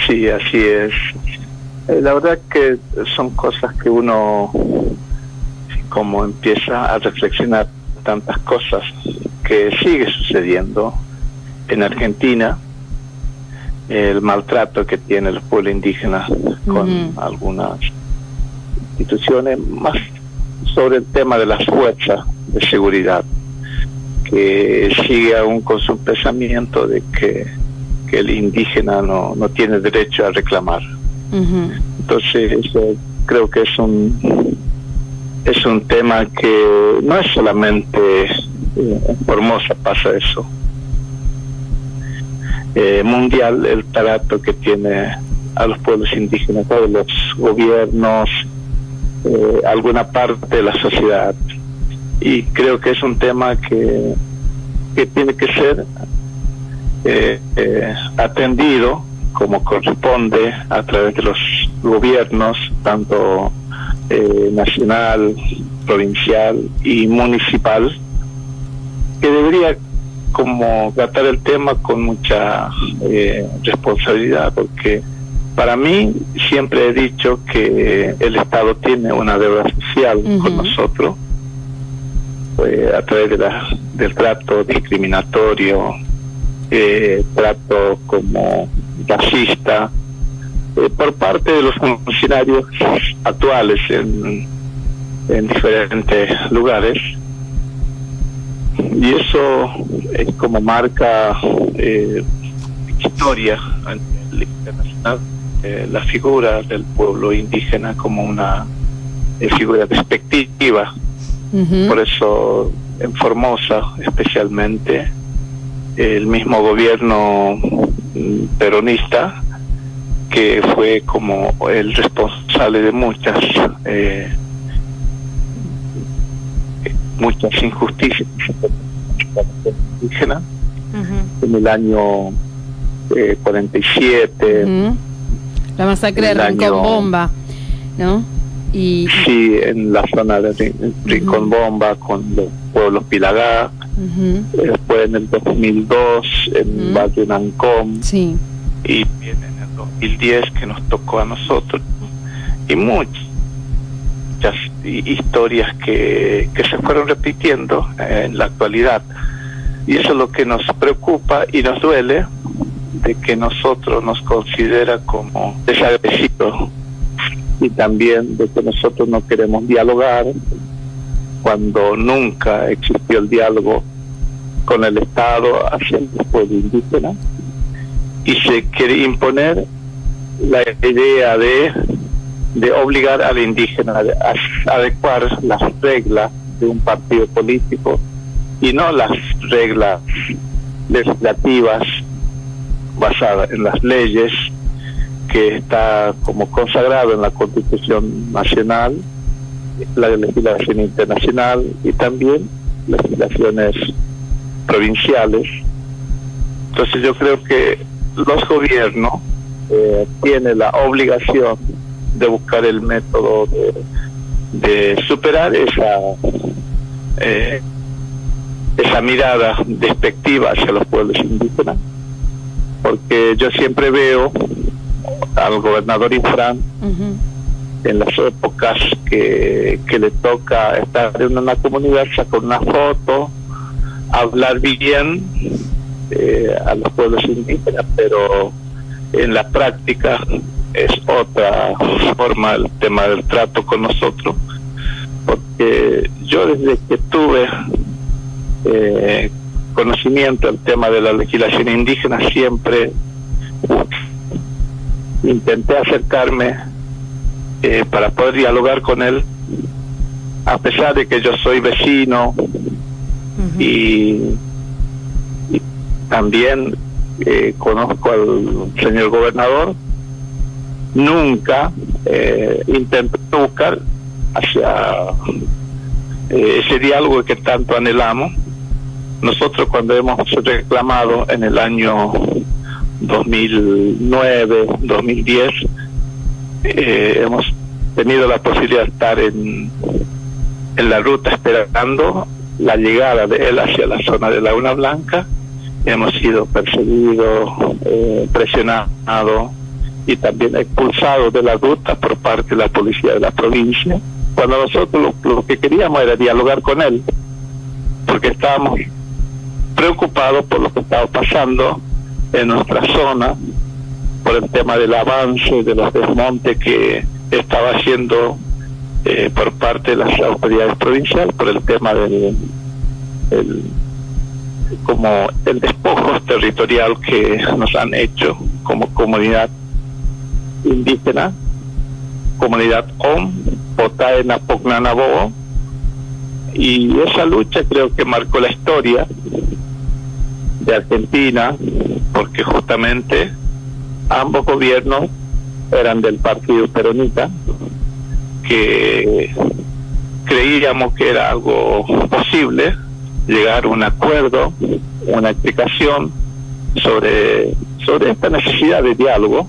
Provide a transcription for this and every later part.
Sí, así es. La verdad que son cosas que uno como empieza a reflexionar tantas cosas que sigue sucediendo en Argentina, el maltrato que tiene el pueblo indígena con algunas instituciones, más sobre el tema de las fuerzas de seguridad, que sigue aún con su pensamiento de que el indígena no tiene derecho a reclamar. Entonces eso creo que es un tema que no es solamente en Formosa pasa eso. Mundial el trato que tiene a los pueblos indígenas, todos los gobiernos, alguna parte de la sociedad, y creo que es un tema que tiene que ser atendido como corresponde a través de los gobiernos, tanto nacional, provincial y municipal, que debería como tratar el tema con mucha responsabilidad, porque para mí siempre he dicho que el Estado tiene una deuda social con nosotros, a través del trato discriminatorio, trato como racista, por parte de los funcionarios actuales en diferentes lugares, y eso es como marca historia a nivel internacional, la figura del pueblo indígena como una figura despectiva. Por eso en Formosa especialmente el mismo gobierno peronista, que fue como el responsable de muchas injusticias indígenas, en el año 47, la masacre de Rincón Bomba, ¿no? Sí, en la zona de Rincón Bomba con los pueblos Pilagá, después en el 2002 en Valle Nancom, y bien en el 2010 que nos tocó a nosotros, y muchas historias que se fueron repitiendo en la actualidad, y eso es lo que nos preocupa y nos duele, de que nosotros nos considera como desagresivos, y también de que nosotros no queremos dialogar cuando nunca existió el diálogo con el Estado hacia el pueblo indígena, y se quiere imponer la idea de obligar al indígena a adecuar las reglas de un partido político y no las reglas legislativas basadas en las leyes que está como consagrado en la Constitución Nacional, la legislación internacional y también legislaciones provinciales. Entonces yo creo que los gobiernos tienen la obligación de buscar el método de superar esa mirada despectiva hacia los pueblos indígenas, porque yo siempre veo al gobernador Infran en las épocas que le toca estar en una comunidad, sacar una foto, hablar bien a los pueblos indígenas, pero en la práctica es otra forma el tema del trato con nosotros, porque yo desde que tuve conocimiento del tema de la legislación indígena siempre intenté acercarme para poder dialogar con él, a pesar de que yo soy vecino y también conozco al señor gobernador. Nunca intenté buscar hacia ese diálogo que tanto anhelamos. Nosotros cuando hemos reclamado en el año 2009, 2010, hemos tenido la posibilidad de estar en la ruta esperando la llegada de él hacia la zona de Laguna Blanca. Hemos sido perseguidos, presionados, y también expulsados de la ruta por parte de la policía de la provincia, cuando nosotros lo que queríamos era dialogar con él, porque estábamos preocupados por lo que estaba pasando en nuestra zona, por el tema del avance, de los desmontes que estaba haciendo por parte de las autoridades provinciales, por el tema del como el despojo territorial que nos han hecho como comunidad indígena, comunidad OM, Potaena Pognanabo'o, y esa lucha creo que marcó la historia de Argentina, porque justamente ambos gobiernos eran del partido peronista, que creíamos que era algo posible llegar a un acuerdo, una explicación sobre esta necesidad de diálogo.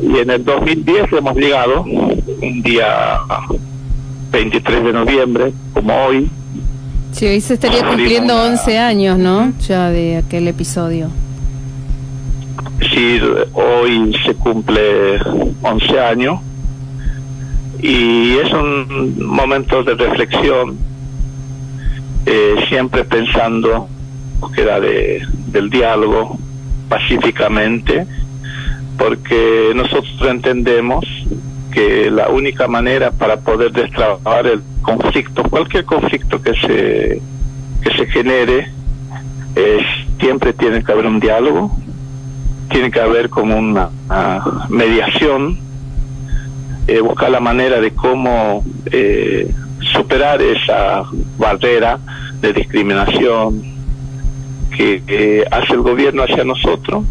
Y en el 2010 hemos llegado, un día 23 de noviembre, como hoy. Sí, hoy se estaría cumpliendo 11 años, ¿no? Ya de aquel episodio. Sí, hoy se cumple 11 años. Y es un momento de reflexión, siempre pensando que era del diálogo pacíficamente, porque nosotros entendemos que la única manera para poder destrabar el conflicto, cualquier conflicto que se genere, siempre tiene que haber un diálogo, tiene que haber como una mediación, buscar la manera de cómo superar esa barrera de discriminación que hace el gobierno hacia nosotros,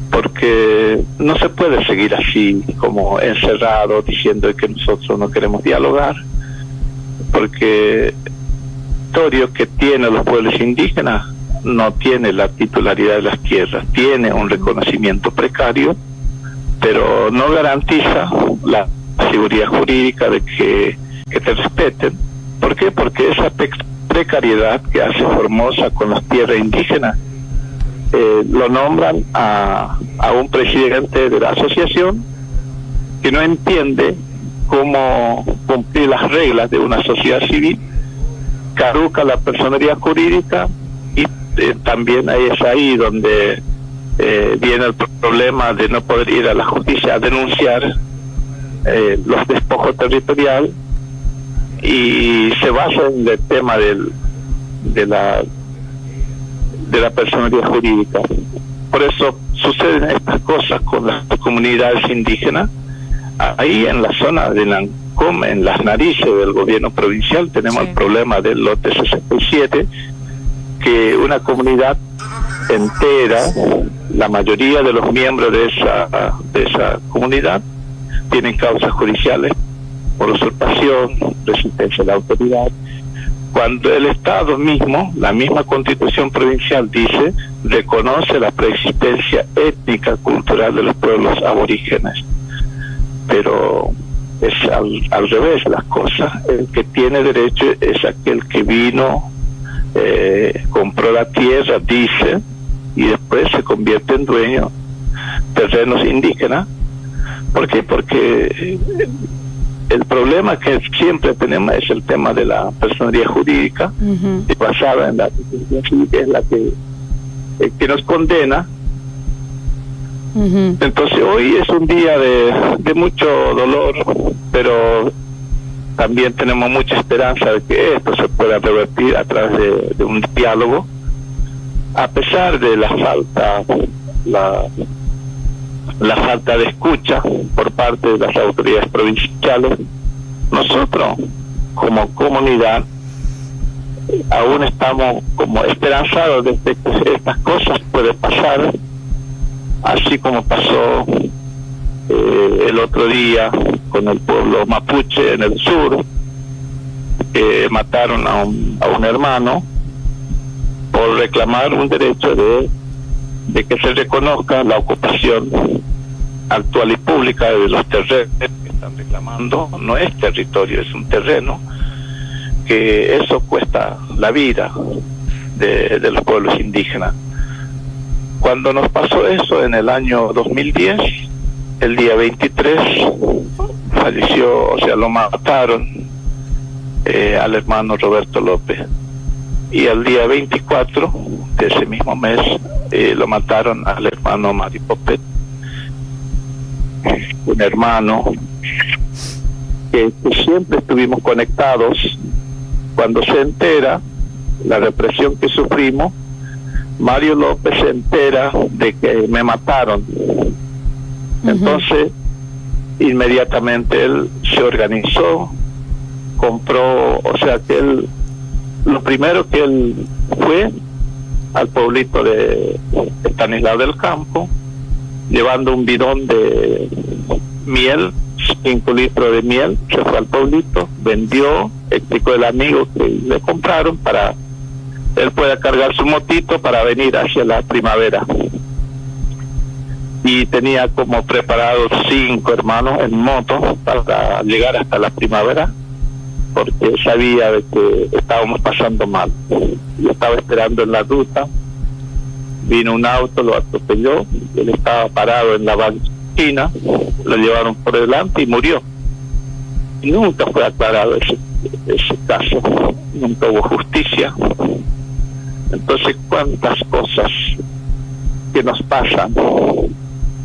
porque no se puede seguir así como encerrado diciendo que nosotros no queremos dialogar, porque el territorio que tienen los pueblos indígenas no tiene la titularidad de las tierras, tiene un reconocimiento precario, pero no garantiza la seguridad jurídica de que te respeten. ¿Por qué? Porque esa precariedad que hace Formosa con las tierras indígenas, lo nombran a un presidente de la asociación que no entiende cómo cumplir las reglas de una sociedad civil, caduca la personería jurídica y también es ahí donde viene el problema de no poder ir a la justicia a denunciar los despojos territoriales, y se basa en el tema de la personería jurídica. Por eso suceden estas cosas con las comunidades indígenas. Ahí en la zona de Nancom, en las narices del gobierno provincial, tenemos el problema del lote 67, que una comunidad entera, la mayoría de los miembros de esa comunidad tienen causas judiciales por usurpación, resistencia a la autoridad, cuando el Estado mismo, la misma Constitución provincial dice, reconoce la preexistencia étnica, cultural de los pueblos aborígenes. Pero es al revés las cosas. El que tiene derecho es aquel que vino, compró la tierra, dice, y después se convierte en dueño de terrenos indígenas. ¿Por qué? Porque el problema que siempre tenemos es el tema de la personería jurídica, basada en la Constitución civil, que es la que nos condena. Entonces hoy es un día de mucho dolor, pero también tenemos mucha esperanza de que esto se pueda revertir a través de un diálogo, a pesar de la falta de escucha por parte de las autoridades provinciales. Nosotros como comunidad aún estamos como esperanzados de que estas cosas pueden pasar, así como pasó el otro día con el pueblo mapuche en el sur, que mataron a un hermano por reclamar un derecho de que se reconozca la ocupación actual y pública de los terrenos que están reclamando. No es territorio, es un terreno, que eso cuesta la vida de los pueblos indígenas. Cuando nos pasó eso en el año 2010, el día 23 falleció, o sea, lo mataron al hermano Roberto López. Y el día 24 de ese mismo mes lo mataron al hermano Mari Popet, un hermano que siempre estuvimos conectados. Cuando se entera la represión que sufrimos, Mario López se entera de que me mataron. Entonces, inmediatamente él se organizó, compró, o sea que él, lo primero que él fue al pueblito de Estanislao del Campo, llevando un bidón de miel, 5 litros de miel, se fue al pueblito, vendió, explicó el amigo que le compraron para él pueda cargar su motito para venir hacia la primavera. Y tenía como preparados 5 hermanos en moto para llegar hasta la primavera, porque sabía de que estábamos pasando mal. Yo estaba esperando en la ruta, vino un auto, lo atropelló, él estaba parado en la banquina, lo llevaron por delante y murió. Y nunca fue aclarado ese caso, nunca hubo justicia. Entonces, cuántas cosas que nos pasan,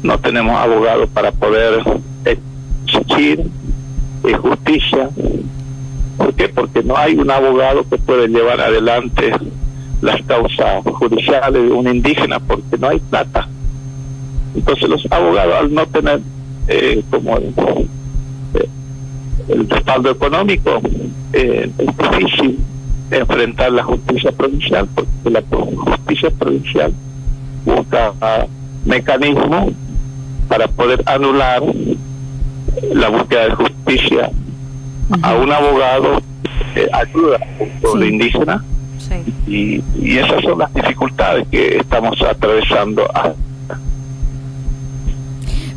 no tenemos abogado para poder exigir justicia. ¿Por qué? Porque no hay un abogado que pueda llevar adelante las causas judiciales de un indígena, porque no hay plata. Entonces los abogados, al no tener como el respaldo económico, es difícil enfrentar la justicia provincial, porque la justicia provincial busca mecanismos para poder anular la búsqueda de justicia a un abogado que ayuda al pueblo indígena. Y esas son las dificultades que estamos atravesando.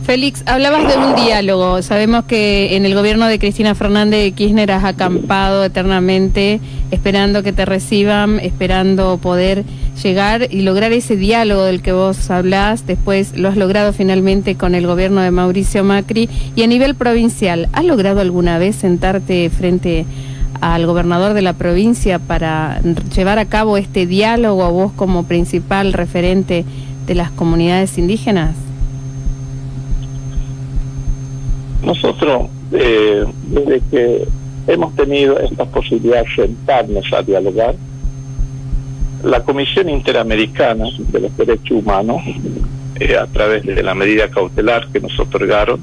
Félix, hablabas de un diálogo. Sabemos que en el gobierno de Cristina Fernández de Kirchner has acampado eternamente esperando que te reciban, esperando poder llegar y lograr ese diálogo del que vos hablás. Después lo has logrado finalmente con el gobierno de Mauricio Macri. Y a nivel provincial, ¿has logrado alguna vez sentarte frente al gobernador de la provincia para llevar a cabo este diálogo, vos como principal referente de las comunidades indígenas? Nosotros, desde que hemos tenido esta posibilidad de sentarnos a dialogar, la Comisión Interamericana de los Derechos Humanos, a través de la medida cautelar que nos otorgaron,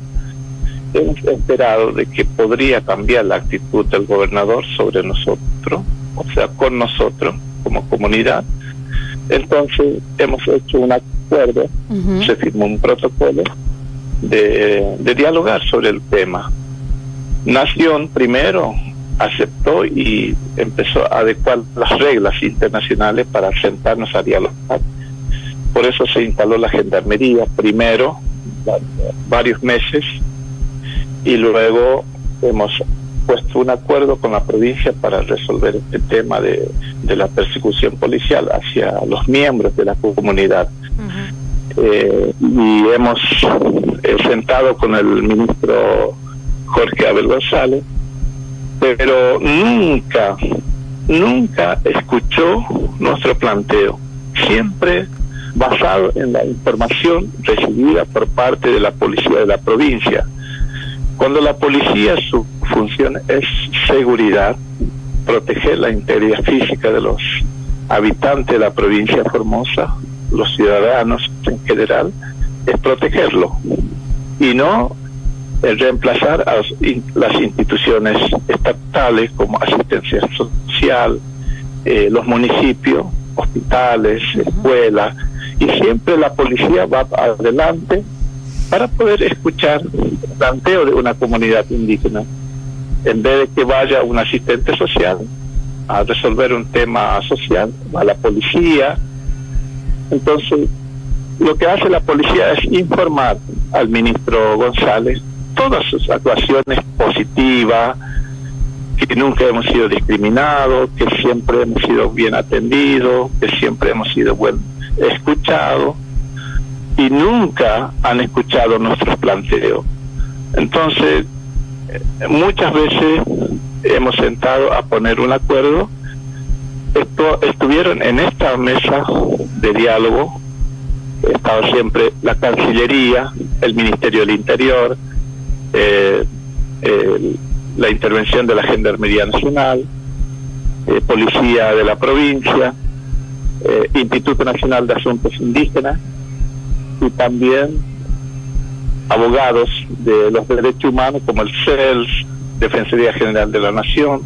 hemos esperado de que podría cambiar la actitud del gobernador sobre nosotros, o sea, con nosotros como comunidad. Entonces hemos hecho un acuerdo, se firmó un protocolo de dialogar sobre el tema. Nación primero aceptó y empezó a adecuar las reglas internacionales para sentarnos a dialogar. Por eso se instaló la gendarmería primero, varios meses, y luego hemos puesto un acuerdo con la provincia para resolver este tema de la persecución policial hacia los miembros de la comunidad. Y hemos sentado con el ministro Jorge Abel González, pero nunca escuchó nuestro planteo, siempre basado en la información recibida por parte de la policía de la provincia. Cuando la policía, su función es seguridad, proteger la integridad física de los habitantes de la provincia de Formosa, los ciudadanos en general, es protegerlo y no reemplazar a las instituciones estatales como asistencia social, los municipios, hospitales, escuelas, y siempre la policía va adelante para poder escuchar el planteo de una comunidad indígena, en vez de que vaya un asistente social a resolver un tema social, va la policía. Entonces, lo que hace la policía es informar al ministro González todas sus actuaciones positivas, que nunca hemos sido discriminados, que siempre hemos sido bien atendidos, que siempre hemos sido escuchados, y nunca han escuchado nuestros planteos. Entonces, muchas veces hemos sentado a poner un acuerdo. Estuvieron en esta mesa de diálogo, estaba siempre la Cancillería, el Ministerio del Interior, la intervención de la Gendarmería Nacional, Policía de la provincia, Instituto Nacional de Asuntos Indígenas, y también abogados de los derechos humanos como el CELS, Defensoría General de la Nación.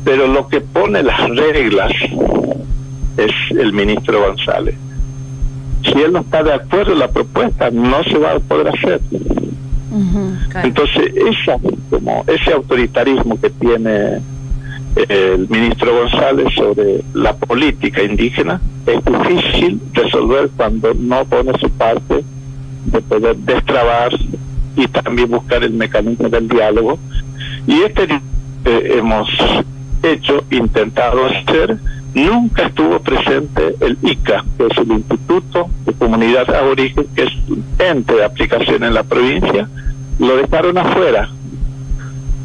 Pero lo que pone las reglas es el ministro González. Si él no está de acuerdo en la propuesta, no se va a poder hacer. Claro. Entonces, ese autoritarismo que tiene el ministro González sobre la política indígena es difícil resolver cuando no pone su parte de poder destrabar y también buscar el mecanismo del diálogo. Y hemos intentado hacer, nunca estuvo presente el ICA, que es el Instituto de Comunidad Aborigen, que es un ente de aplicación en la provincia, lo dejaron afuera.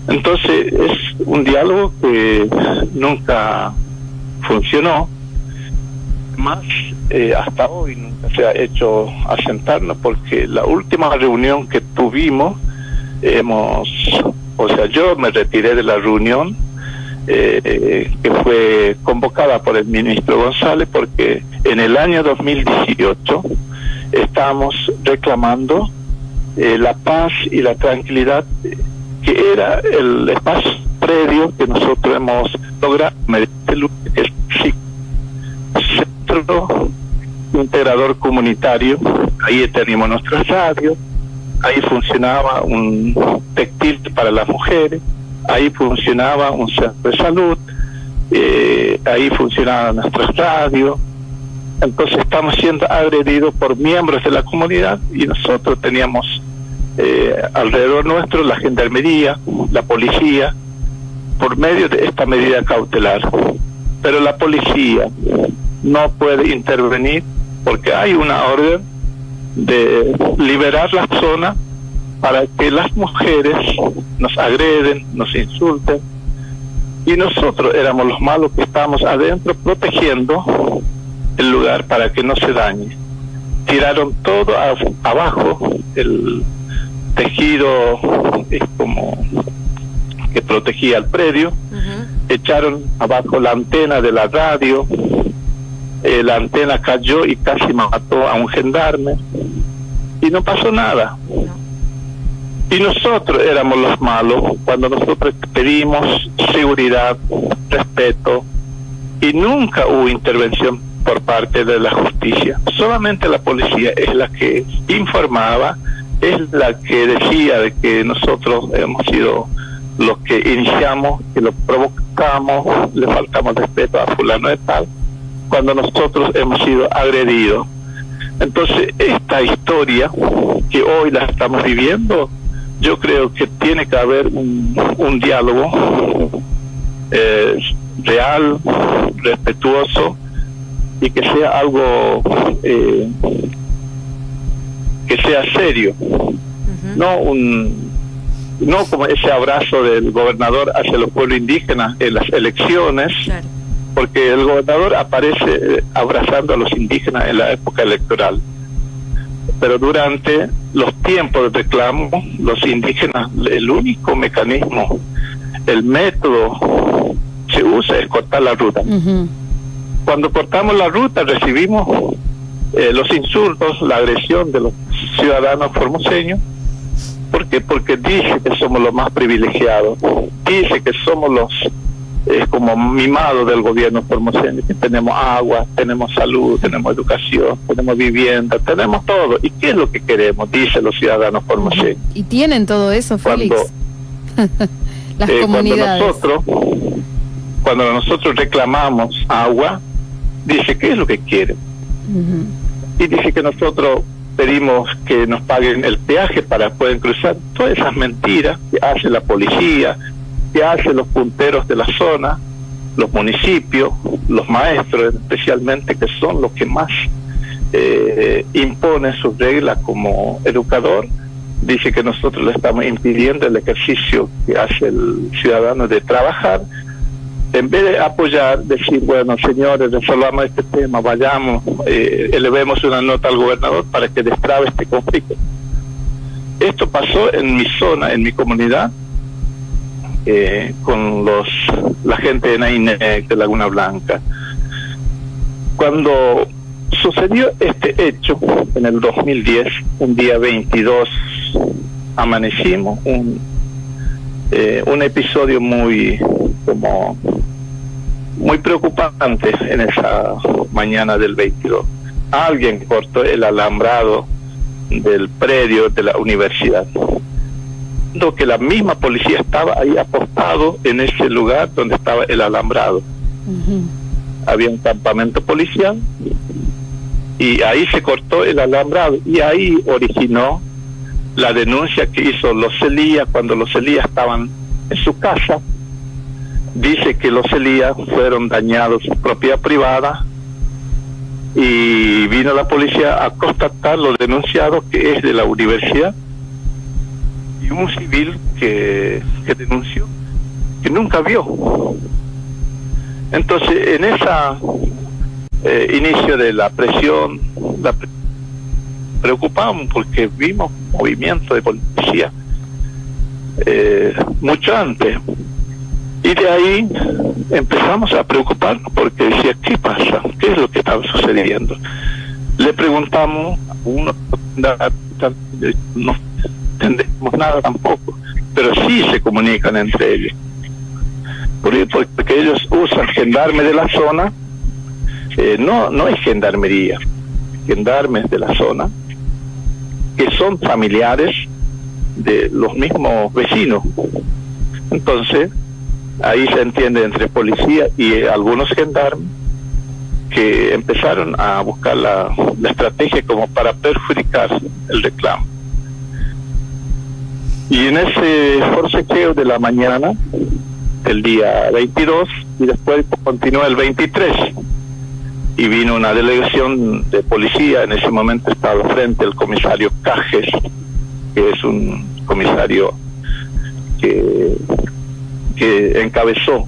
Entonces es un diálogo que nunca funcionó, más hasta hoy nunca se ha hecho asentarnos, porque la última reunión que tuvimos, yo me retiré de la reunión, que fue convocada por el ministro González, porque en el año 2018 estábamos reclamando la paz y la tranquilidad, que era el espacio predio que nosotros hemos logrado, que es Centro Integrador Comunitario. Ahí teníamos nuestra radio, ahí funcionaba un textil para las mujeres, ahí funcionaba un centro de salud, ahí funcionaba nuestra radio. Entonces estamos siendo agredidos por miembros de la comunidad, y nosotros teníamos alrededor nuestro la Gendarmería, la Policía, por medio de esta medida cautelar. Pero la Policía no puede intervenir porque hay una orden de liberar la zona para que las mujeres nos agreden, nos insulten, y nosotros éramos los malos que estábamos adentro protegiendo el lugar para que no se dañe. Tiraron todo abajo, el tejido como que protegía el predio, echaron abajo la antena de la radio, la antena cayó y casi mató a un gendarme, y no pasó nada. Y nosotros éramos los malos cuando nosotros pedimos seguridad, respeto, y nunca hubo intervención por parte de la justicia. Solamente la policía es la que informaba, es la que decía de que nosotros hemos sido los que iniciamos, que lo provocamos, le faltamos respeto a fulano de tal, cuando nosotros hemos sido agredidos. Entonces, esta historia que hoy la estamos viviendo, yo creo que tiene que haber un diálogo real, respetuoso, y que sea algo que sea serio, no como ese abrazo del gobernador hacia los pueblos indígenas en las elecciones, claro, porque el gobernador aparece abrazando a los indígenas en la época electoral, pero durante los tiempos de reclamo, los indígenas, el único mecanismo, el método se usa es cortar la ruta. Cuando cortamos la ruta recibimos los insultos, la agresión de los ciudadanos formoseños. ¿Por qué? Porque dice que somos los más privilegiados, dice que somos los como mimados del gobierno formoseño, que tenemos agua, tenemos salud, tenemos educación, tenemos vivienda, tenemos todo. ¿Y qué es lo que queremos? Dicen los ciudadanos formoseños. ¿Y tienen todo eso, Félix? Las comunidades. Cuando nosotros reclamamos agua, dice ¿qué es lo que quieren? Y dice que nosotros pedimos que nos paguen el peaje para poder cruzar. Todas esas mentiras que hace la policía, que hacen los punteros de la zona, los municipios, los maestros especialmente, que son los que más impone sus reglas como educador, dice que nosotros le estamos impidiendo el ejercicio que hace el ciudadano de trabajar. En vez de apoyar, decir, bueno, señores, resolvamos este tema, vayamos, elevemos una nota al gobernador para que destrabe este conflicto. Esto pasó en mi zona, en mi comunidad, con la gente de Nainec, de Laguna Blanca. Cuando sucedió este hecho, en el 2010, un día 22, amanecimos, un episodio muy preocupante en esa mañana del 22. Alguien cortó el alambrado del predio de la universidad, viendo que la misma policía estaba ahí apostado en ese lugar donde estaba el alambrado. Había un campamento policial y ahí se cortó el alambrado, y ahí originó la denuncia que hizo los Celías cuando los Celías estaban en su casa. Dice que los Celías fueron dañados su propiedad privada, y vino la policía a constatar lo denunciado, que es de la universidad, y un civil que denunció, que nunca vio. Entonces, en esa inicio de la presión, preocupamos porque vimos movimiento de policía mucho antes. Y de ahí empezamos a preocuparnos porque decía, ¿qué pasa? ¿Qué es lo que estaba sucediendo? Le preguntamos a uno, no entendemos nada tampoco, pero sí se comunican entre ellos. Porque ellos usan gendarmes de la zona, no es gendarmería, gendarmes de la zona, que son familiares de los mismos vecinos. Entonces, ahí se entiende entre policía y algunos gendarmes que empezaron a buscar la estrategia como para perjudicar el reclamo. Y en ese forcejeo de la mañana del día 22, y después continuó el 23, y vino una delegación de policía. En ese momento estaba frente el comisario Cajes, que es un comisario que encabezó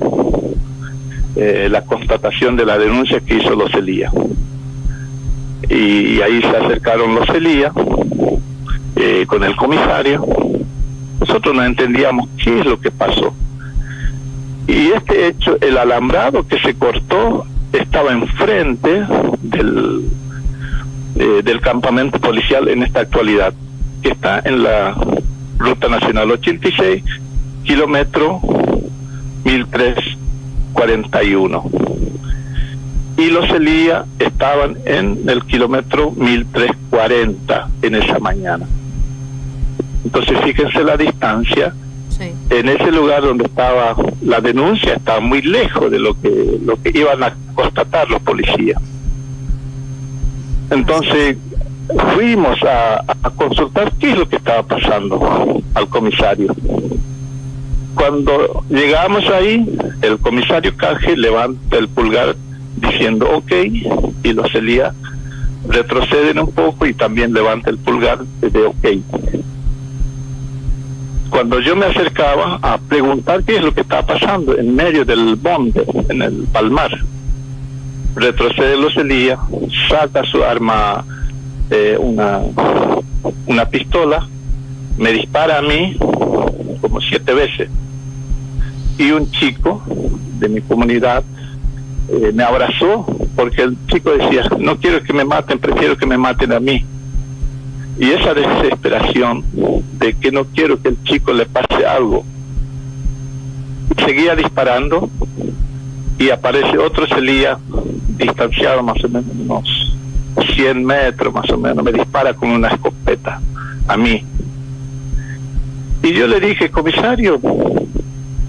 la constatación de la denuncia que hizo los Celías. Y ahí se acercaron los Celías con el comisario. Nosotros no entendíamos qué es lo que pasó. Y este hecho, el alambrado que se cortó, estaba enfrente del campamento policial en esta actualidad, que está en la Ruta Nacional 86, kilómetro 1341. Y los Celías estaban en el kilómetro 1340 en esa mañana. Entonces fíjense la distancia. Sí. En ese lugar donde estaba la denuncia estaba muy lejos de lo que iban a constatar los policías. Entonces fuimos a consultar qué es lo que estaba pasando al comisario. Cuando llegamos ahí, el comisario Caje levanta el pulgar diciendo ok, y los Celías retroceden un poco y también levanta el pulgar de ok. Cuando yo me acercaba a preguntar qué es lo que estaba pasando en medio del monte, en el palmar, retrocede los Celías, saca su arma, una pistola, me dispara a mí como 7 veces, y un chico de mi comunidad me abrazó, porque el chico decía, no quiero que me maten, prefiero que me maten a mí. Y esa desesperación de que no quiero que el chico le pase algo, seguía disparando, y aparece otro Celía distanciado más o menos unos 100 metros más o menos, me dispara con una escopeta a mí. Y yo le dije, comisario,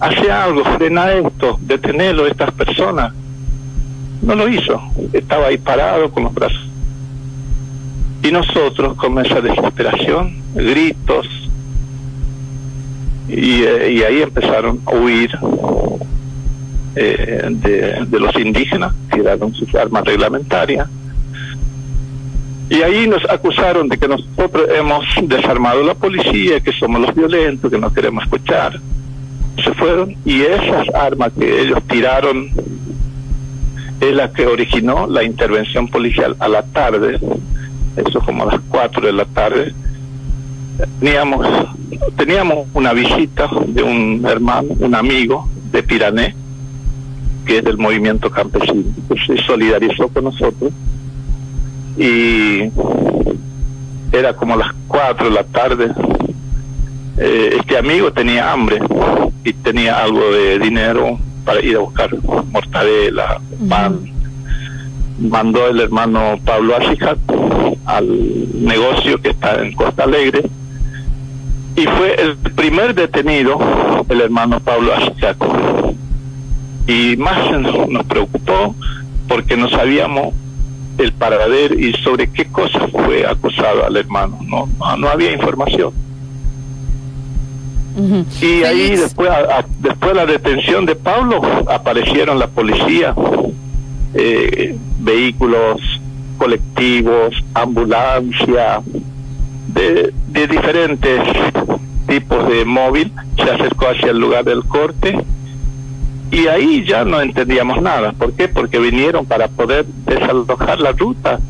hace algo, frena esto, detenelo, estas personas. No lo hizo, estaba ahí parado con los brazos. Y nosotros, con esa desesperación, gritos, y ahí empezaron a huir de los indígenas, tiraron sus armas reglamentarias, Y ahí nos acusaron de que nosotros hemos desarmado la policía, que somos los violentos, que no queremos escuchar. Se fueron, y esas armas que ellos tiraron es la que originó la intervención policial a la tarde, eso como a las 4 de la tarde. Teníamos una visita de un hermano, un amigo de Pirané, que es del movimiento campesino, que se solidarizó con nosotros, y era como las 4 de la tarde. Este amigo tenía hambre y tenía algo de dinero para ir a buscar mortadela, pan. Mandó el hermano Pablo Asicat al negocio que está en Costa Alegre, y fue el primer detenido el hermano Pablo Asicat. Y más nos preocupó porque no sabíamos el paradero y sobre qué cosas fue acusado al hermano. No había información. Y ahí después de la detención de Pablo aparecieron la policía, vehículos colectivos, ambulancia, de diferentes tipos de móvil, se acercó hacia el lugar del corte, y ahí ya no entendíamos nada. ¿Por qué? Porque vinieron para poder desalojar la ruta,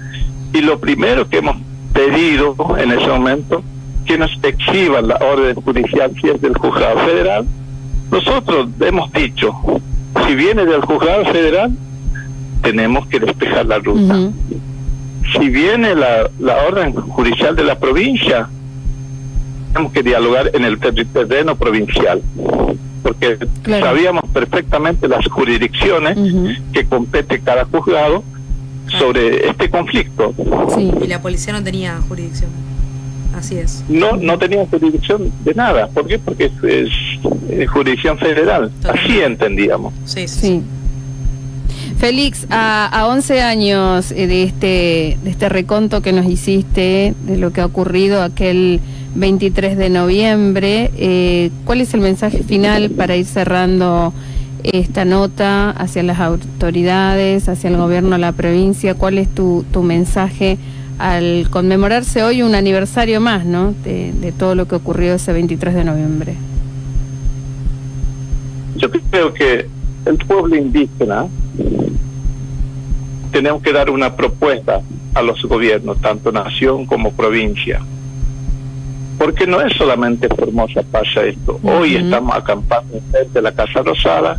y lo primero que hemos pedido en ese momento, que nos exhiban la orden judicial si es del juzgado federal. Nosotros hemos dicho, si viene del juzgado federal, tenemos que despejar la ruta. Si viene la orden judicial de la provincia, tenemos que dialogar en el terreno provincial, porque sabíamos perfectamente las jurisdicciones que compete cada juzgado sobre este conflicto. Sí, y la policía no tenía jurisdicción. Así es. No tenía jurisdicción de nada. ¿Por qué? Porque es jurisdicción federal. Así entendíamos. Sí. Félix, a 11 años de este reconto que nos hiciste, de lo que ha ocurrido aquel 23 de noviembre, ¿cuál es el mensaje final para ir cerrando esta nota hacia las autoridades, hacia el gobierno de la provincia? ¿Cuál es tu mensaje al conmemorarse hoy un aniversario más, ¿no?, de todo lo que ocurrió ese 23 de noviembre? Yo creo que el pueblo indígena tenemos que dar una propuesta a los gobiernos, tanto nación como provincia, porque no es solamente Formosa pasa esto. Hoy estamos acampando frente a la Casa Rosada,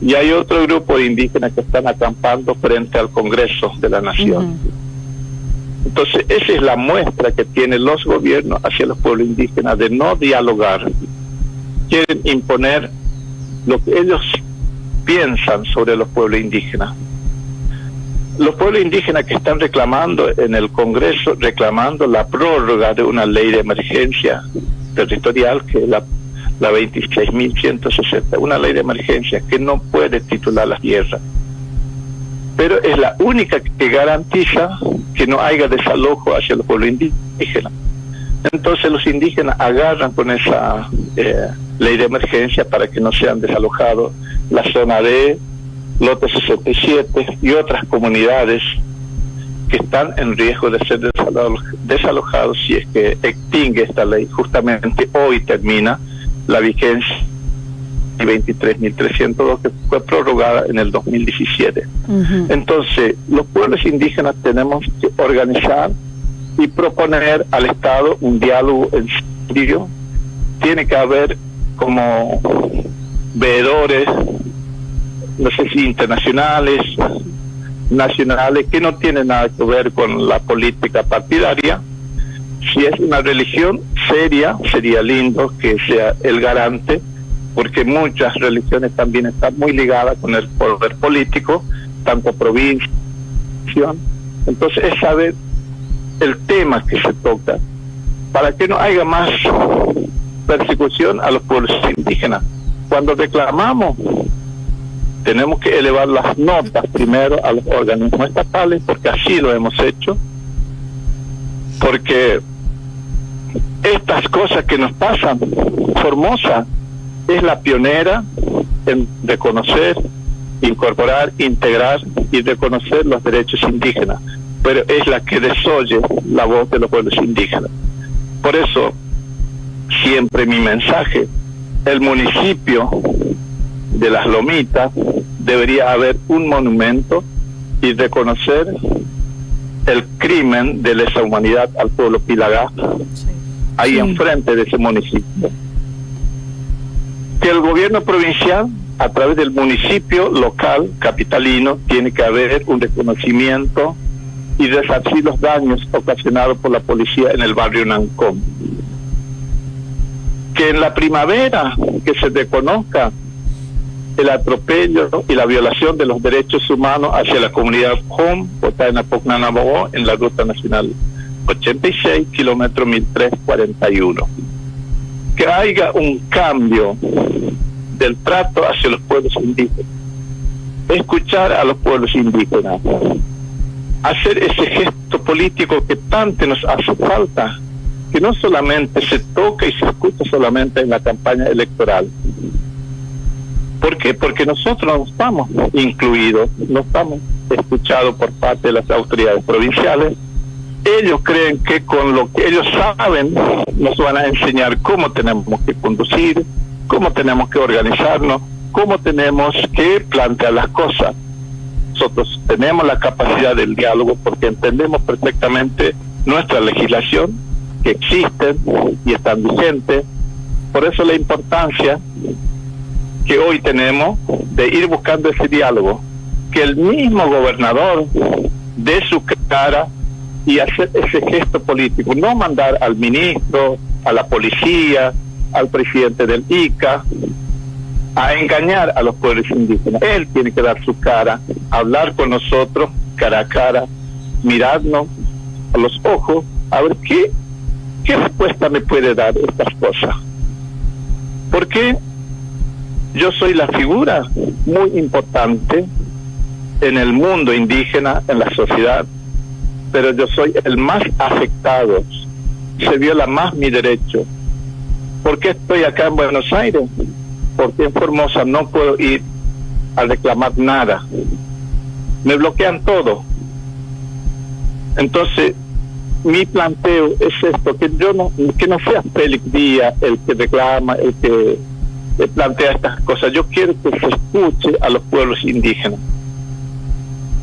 y hay otro grupo de indígenas que están acampando frente al Congreso de la Nación. Entonces, esa es la muestra que tienen los gobiernos hacia los pueblos indígenas, de no dialogar. Quieren imponer lo que ellos piensan sobre los pueblos indígenas. Los pueblos indígenas que están reclamando en el Congreso, reclamando la prórroga de una ley de emergencia territorial, que es la 26.160, una ley de emergencia que no puede titular las tierras, pero es la única que garantiza que no haya desalojo hacia los pueblos indígenas. Entonces los indígenas agarran con esa ley de emergencia para que no sean desalojados la zona D, Lote 67 y otras comunidades que están en riesgo de ser desalojados si es que extingue esta ley. Justamente hoy termina la vigencia de 23.302, que fue prorrogada en el 2017. Entonces, los pueblos indígenas tenemos que organizar y proponer al Estado un diálogo en serio. Tiene que haber como veedores, no sé si internacionales, nacionales, que no tienen nada que ver con la política partidaria. Si es una religión seria, sería lindo que sea el garante, porque muchas religiones también están muy ligadas con el poder político, tanto provincia, entonces es saber el tema que se toca, para que no haya más persecución a los pueblos indígenas. Cuando reclamamos, tenemos que elevar las notas primero a los organismos estatales, porque así lo hemos hecho, porque estas cosas que nos pasan, Formosa es la pionera en reconocer, incorporar, integrar y reconocer los derechos indígenas. pero es la que desoye la voz de los pueblos indígenas. Por eso, siempre mi mensaje, el municipio de Las Lomitas debería haber un monumento y reconocer el crimen de lesa humanidad al pueblo Pilagá, ahí enfrente de ese municipio. Que el gobierno provincial, a través del municipio local, capitalino, tiene que haber un reconocimiento y resarcir los daños ocasionados por la policía en el barrio Nancón. Que en la primavera que se reconozca el atropello y la violación de los derechos humanos hacia la comunidad Hom, Potaina-Pocnanabogó, en la Ruta Nacional 86, kilómetro 1341. Que haya un cambio del trato hacia los pueblos indígenas. Escuchar a los pueblos indígenas. Hacer ese gesto político que tanto nos hace falta, que no solamente se toca y se escucha solamente en la campaña electoral. ¿Por qué? Porque nosotros no estamos incluidos, no estamos escuchados por parte de las autoridades provinciales. Ellos creen que con lo que ellos saben nos van a enseñar cómo tenemos que conducir, cómo tenemos que organizarnos, cómo tenemos que plantear las cosas. Nosotros tenemos la capacidad del diálogo porque entendemos perfectamente nuestra legislación, que existen y están vigentes. Por eso la importancia que hoy tenemos de ir buscando ese diálogo, que el mismo gobernador dé su cara y hacer ese gesto político, no mandar al ministro, a la policía, al presidente del ICA, a engañar a los pueblos indígenas. Él tiene que dar su cara, hablar con nosotros cara a cara, mirarnos a los ojos, a ver qué respuesta me puede dar estas cosas. Porque yo soy la figura muy importante en el mundo indígena, en la sociedad, pero yo soy el más afectado. Se viola más mi derecho. ¿Por qué estoy acá en Buenos Aires? Porque en Formosa no puedo ir a reclamar nada. Me bloquean todo. Entonces, mi planteo es esto, que no sea Félix Díaz el que reclama, el que plantea estas cosas. Yo quiero que se escuche a los pueblos indígenas.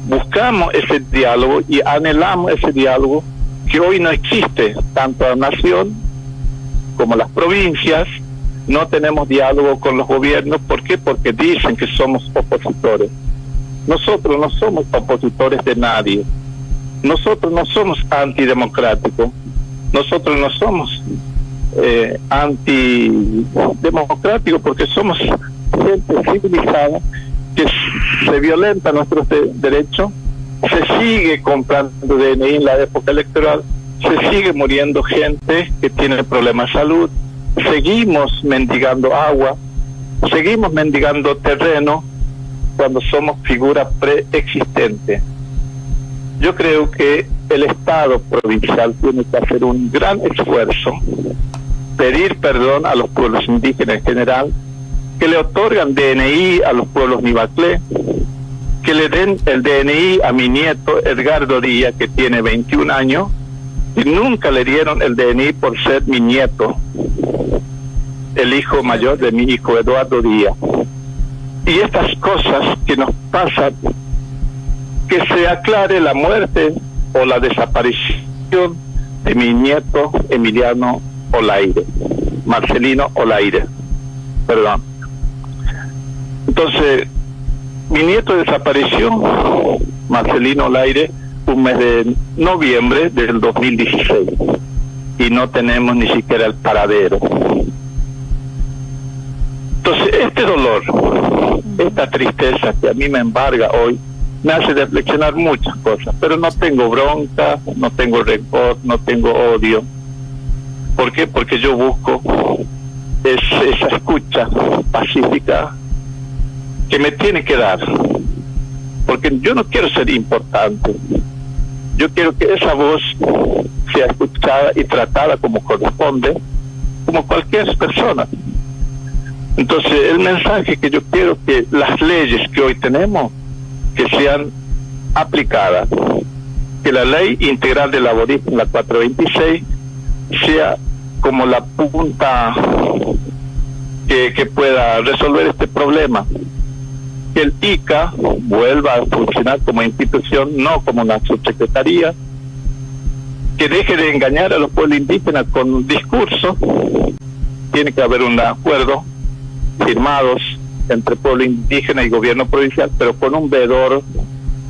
Buscamos ese diálogo y anhelamos ese diálogo que hoy no existe, tanto la nación como las provincias. No tenemos diálogo con los gobiernos. ¿Por qué? Porque dicen que somos opositores. Nosotros no somos opositores de nadie. Nosotros no somos antidemocráticos. Nosotros no somos antidemocráticos porque somos gente civilizada, que se violenta nuestros derechos, se sigue comprando DNI en la época electoral, se sigue muriendo gente que tiene problemas de salud, seguimos mendigando agua, seguimos mendigando terreno cuando somos figuras preexistentes. Yo creo que el Estado provincial tiene que hacer un gran esfuerzo, pedir perdón a los pueblos indígenas en general, que le otorgan DNI a los pueblos Nivaclé, que le den el DNI a mi nieto Edgardo Díaz, que tiene 21 años, y nunca le dieron el DNI por ser mi nieto, el hijo mayor de mi hijo Eduardo Díaz. Y estas cosas que nos pasan, que se aclare la muerte o la desaparición de mi nieto Emiliano Olaire, Marcelino Olaire, perdón. Entonces, mi nieto desapareció, Marcelino Olaire, un mes de noviembre del 2016, y no tenemos ni siquiera el paradero. Entonces, este dolor, esta tristeza que a mí me embarga hoy, me hace reflexionar muchas cosas, pero no tengo bronca, no tengo rencor, no tengo odio. ¿Por qué? Porque yo busco esa escucha pacífica que me tiene que dar, porque yo no quiero ser importante, yo quiero que esa voz sea escuchada y tratada como corresponde, como cualquier persona. Entonces el mensaje que yo quiero, que las leyes que hoy tenemos, que sean aplicadas, que la ley integral del laborismo, la 426, sea como la punta que pueda resolver este problema. Que el ICA vuelva a funcionar como institución, no como una subsecretaría, que deje de engañar a los pueblos indígenas con discursos. Tiene que haber un acuerdo firmados entre pueblo indígena y gobierno provincial, pero con un veedor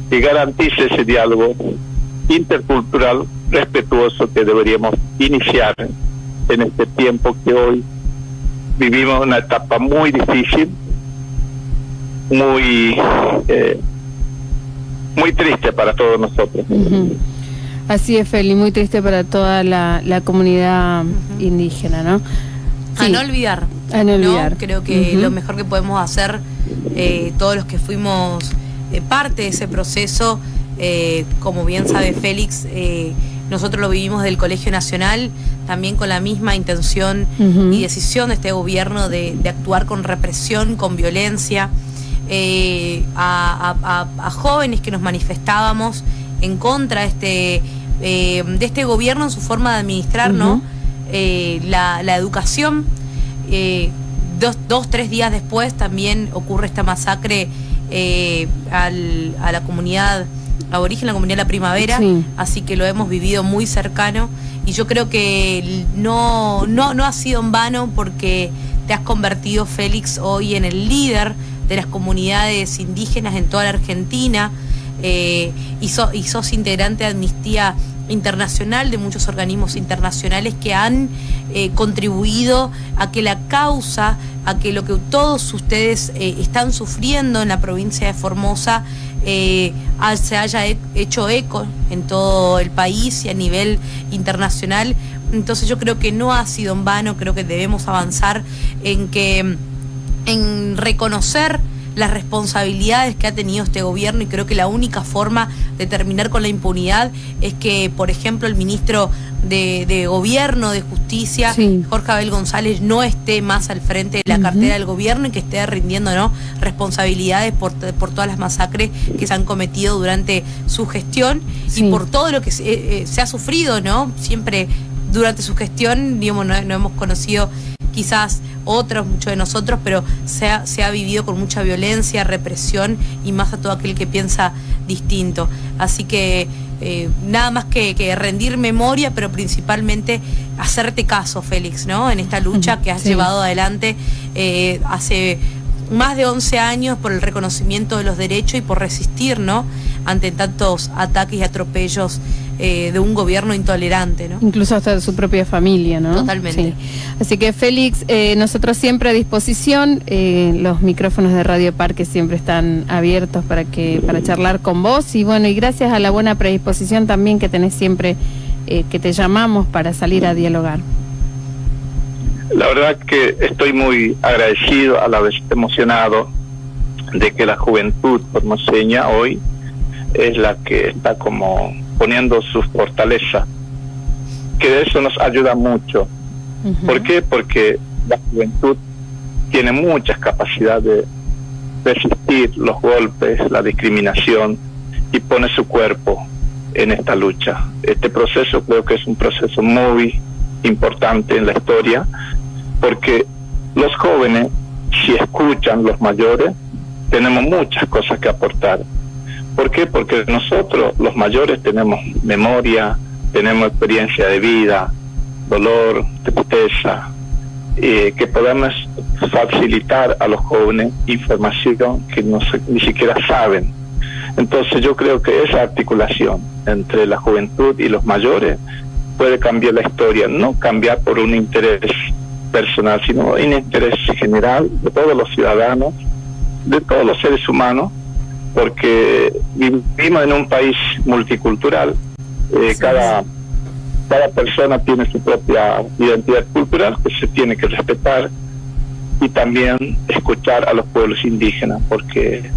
que garantice ese diálogo intercultural respetuoso que deberíamos iniciar en este tiempo que hoy vivimos una etapa muy difícil, muy triste para todos nosotros. Así es, Feli, muy triste para toda la comunidad indígena, ¿no? Sí. A no olvidar. ¿No? Creo que lo mejor que podemos hacer, todos los que fuimos parte de ese proceso, como bien sabe Félix, nosotros lo vivimos del Colegio Nacional, también con la misma intención y decisión de este gobierno de actuar con represión, con violencia, a jóvenes que nos manifestábamos en contra de este gobierno en su forma de administrar, ¿no? La educación. 2-3 días después también ocurre esta masacre a la comunidad aborigen, la comunidad de la Primavera, así que lo hemos vivido muy cercano, y yo creo que no ha sido en vano, porque te has convertido, Félix, hoy en el líder de las comunidades indígenas en toda la Argentina, y sos integrante de Amnistía Internacional, de muchos organismos internacionales que han contribuido a que la causa, a que lo que todos ustedes están sufriendo en la provincia de Formosa se haya hecho eco en todo el país y a nivel internacional. Entonces yo creo que no ha sido en vano, creo que debemos avanzar en reconocer las responsabilidades que ha tenido este gobierno, y creo que la única forma de terminar con la impunidad es que, por ejemplo, el ministro de Gobierno, de Justicia, Jorge Abel González, no esté más al frente de la cartera del gobierno y que esté rindiendo, ¿no?, responsabilidades por todas las masacres que se han cometido durante su gestión y por todo lo que se ha sufrido, ¿no? Siempre durante su gestión, digamos, no hemos conocido quizás muchos de nosotros, pero se ha vivido con mucha violencia, represión, y más a todo aquel que piensa distinto. Así que nada más que rendir memoria, pero principalmente hacerte caso, Félix, ¿no?, en esta lucha que has llevado adelante hace más de 11 años por el reconocimiento de los derechos y por resistir, ¿no?, ante tantos ataques y atropellos de un gobierno intolerante, ¿no? Incluso hasta de su propia familia, ¿no? Totalmente. Sí. Así que, Félix, nosotros siempre a disposición, los micrófonos de Radio Parque siempre están abiertos para charlar con vos, y bueno, y gracias a la buena predisposición también que tenés siempre, que te llamamos para salir a dialogar. La verdad que estoy muy agradecido, a la vez emocionado, de que la juventud formoseña hoy es la que está como poniendo su fortaleza, que eso nos ayuda mucho. ¿Por qué? Porque la juventud tiene muchas capacidades de resistir los golpes, la discriminación, y pone su cuerpo en esta lucha. Este proceso creo que es un proceso muy importante en la historia, porque los jóvenes, si escuchan los mayores, tenemos muchas cosas que aportar. ¿Por qué? Porque nosotros, los mayores, tenemos memoria, tenemos experiencia de vida, dolor, tristeza, que podamos facilitar a los jóvenes información que ni siquiera saben. Entonces yo creo que esa articulación entre la juventud y los mayores puede cambiar la historia, no cambiar por un interés personal, sino un interés general de todos los ciudadanos, de todos los seres humanos, porque vivimos en un país multicultural, cada persona tiene su propia identidad cultural que se tiene que respetar, y también escuchar a los pueblos indígenas, porque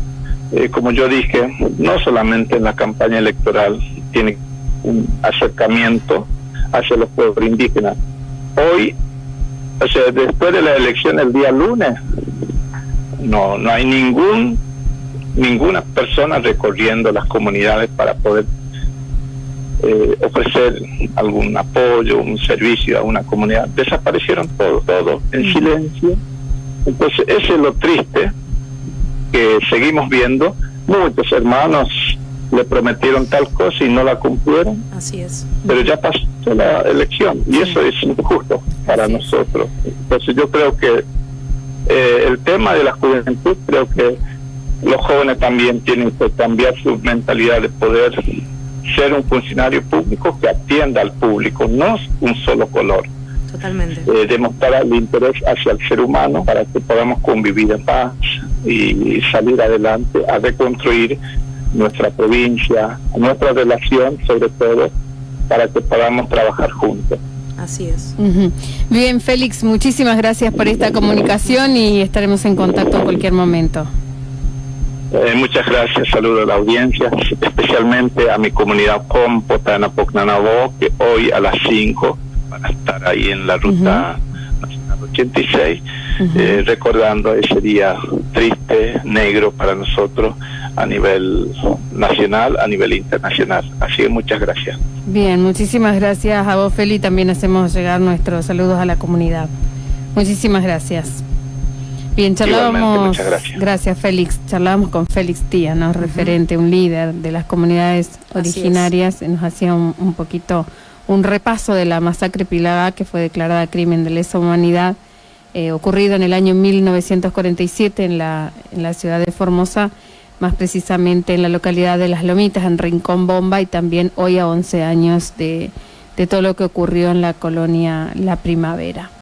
como yo dije, no solamente en la campaña electoral tiene un acercamiento hacia los pueblos indígenas. Hoy, o sea, después de la elección el día lunes, no hay ninguna persona recorriendo las comunidades para poder ofrecer algún apoyo, un servicio a una comunidad. Desaparecieron todo en silencio. Entonces ese es lo triste que seguimos viendo. Muchos hermanos le prometieron tal cosa y no la cumplieron. Así es. Pero ya pasó la elección y eso es injusto para nosotros. Entonces yo creo que el tema de la juventud, creo que los jóvenes también tienen que cambiar su mentalidad de poder ser un funcionario público que atienda al público, no un solo color. Totalmente. Demostrar el interés hacia el ser humano para que podamos convivir en paz y salir adelante a reconstruir nuestra provincia, nuestra relación sobre todo, para que podamos trabajar juntos. Así es. Bien, Félix, muchísimas gracias por esta comunicación y estaremos en contacto en cualquier momento. Muchas gracias, saludo a la audiencia, especialmente a mi comunidad Compota, Pocnanabó, que hoy a las 5 van a estar ahí en la ruta nacional 86, recordando ese día triste, negro para nosotros a nivel nacional, a nivel internacional. Así que muchas gracias. Bien, muchísimas gracias a vos, Feli. También hacemos llegar nuestros saludos a la comunidad. Muchísimas gracias. Bien, charlábamos, muchas gracias. Gracias, Félix. Charlábamos con Félix Tía, ¿no? Referente, un líder de las comunidades originarias. Nos hacía un poquito un repaso de la masacre Pilagá, que fue declarada crimen de lesa humanidad, ocurrido en el año 1947 en la ciudad de Formosa, más precisamente en la localidad de Las Lomitas, en Rincón Bomba, y también hoy a 11 años de todo lo que ocurrió en la colonia La Primavera.